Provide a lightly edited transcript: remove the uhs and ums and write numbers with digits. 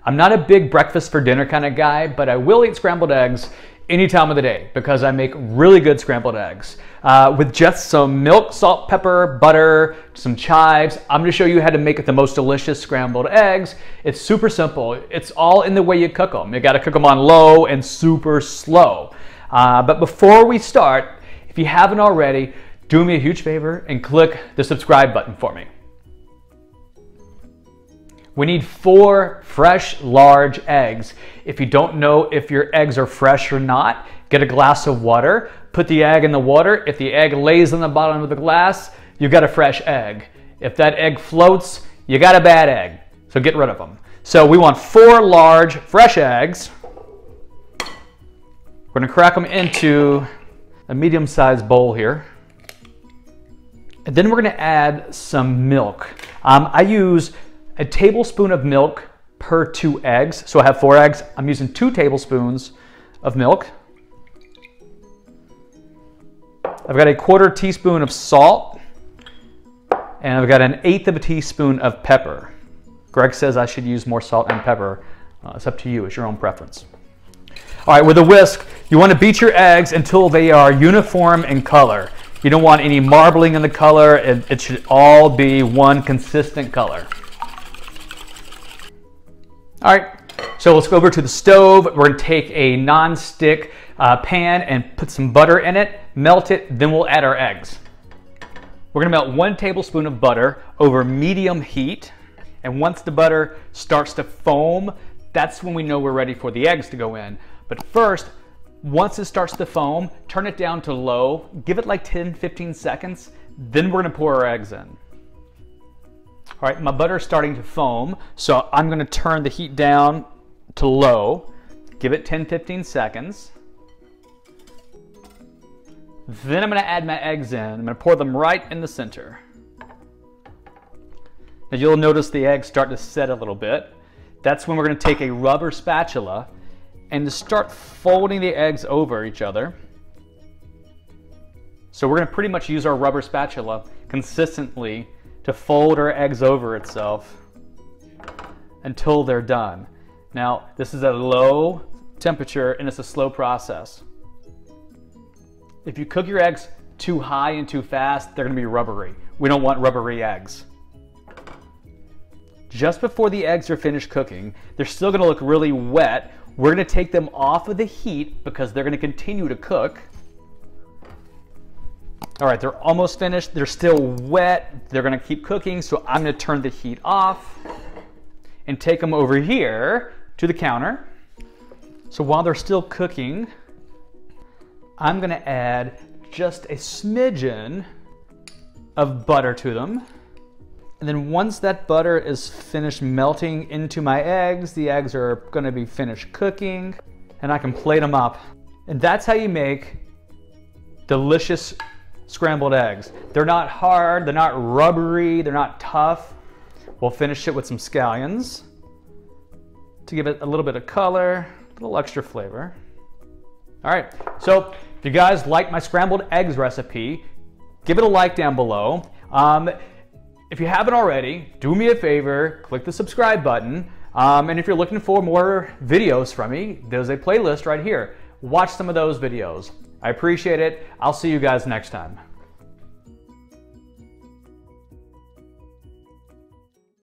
I'm not a big breakfast for dinner kind of guy, but I will eat scrambled eggs any time of the day because I make really good scrambled eggs. With just some milk, salt, pepper, butter, some chives, I'm gonna show you how to make the most delicious scrambled eggs. It's super simple. It's all in the way you cook them. You gotta cook them on low and super slow. But before we start, if you haven't already, do me a huge favor and click the subscribe button for me. We need 4 fresh, large eggs. If you don't know if your eggs are fresh or not, get a glass of water, put the egg in the water. If the egg lays on the bottom of the glass, you've got a fresh egg. If that egg floats, you got a bad egg. So get rid of them. So we want 4 large, fresh eggs. We're gonna crack them into a medium-sized bowl here. And then we're gonna add some milk. I use a tablespoon of milk per 2 eggs. So I have 4 eggs. I'm using 2 tablespoons of milk. I've got a 1/4 teaspoon of salt, and I've got an 1/8 of a teaspoon of pepper. Greg says I should use more salt and pepper. It's up to you, it's your own preference. All right, with a whisk, you want to beat your eggs until they are uniform in color. You don't want any marbling in the color. It should all be one consistent color. All right, so let's go over to the stove. We're gonna take a non-stick pan and put some butter in it, melt it, then we'll add our eggs. We're gonna melt 1 tablespoon of butter over medium heat. And once the butter starts to foam, that's when we know we're ready for the eggs to go in. But first, once it starts to foam, turn it down to low, give it like 10-15 seconds, then we're gonna pour our eggs in. All right, my butter's starting to foam, so I'm gonna turn the heat down to low, give it 10-15 seconds. Then I'm gonna add my eggs in. I'm gonna pour them right in the center. Now you'll notice the eggs start to set a little bit. That's when we're gonna take a rubber spatula and start folding the eggs over each other. So we're gonna pretty much use our rubber spatula consistently to fold our eggs over itself until they're done. Now, this is at a low temperature and it's a slow process. If you cook your eggs too high and too fast, they're gonna be rubbery. We don't want rubbery eggs. Just before the eggs are finished cooking, they're still gonna look really wet. We're gonna take them off of the heat because they're gonna continue to cook. All right, they're almost finished. They're still wet. They're gonna keep cooking, so I'm gonna turn the heat off and take them over here to the counter. So while they're still cooking, I'm gonna add just a smidgen of butter to them. And then once that butter is finished melting into my eggs, the eggs are gonna be finished cooking, and I can plate them up. And that's how you make delicious scrambled eggs. They're not hard, they're not rubbery, they're not tough. We'll finish it with some scallions to give it a little bit of color, a little extra flavor. All right, so if you guys like my scrambled eggs recipe, give it a like down below. If you haven't already, do me a favor, click the subscribe button. And if you're looking for more videos from me, there's a playlist right here. Watch some of those videos. I appreciate it. I'll see you guys next time.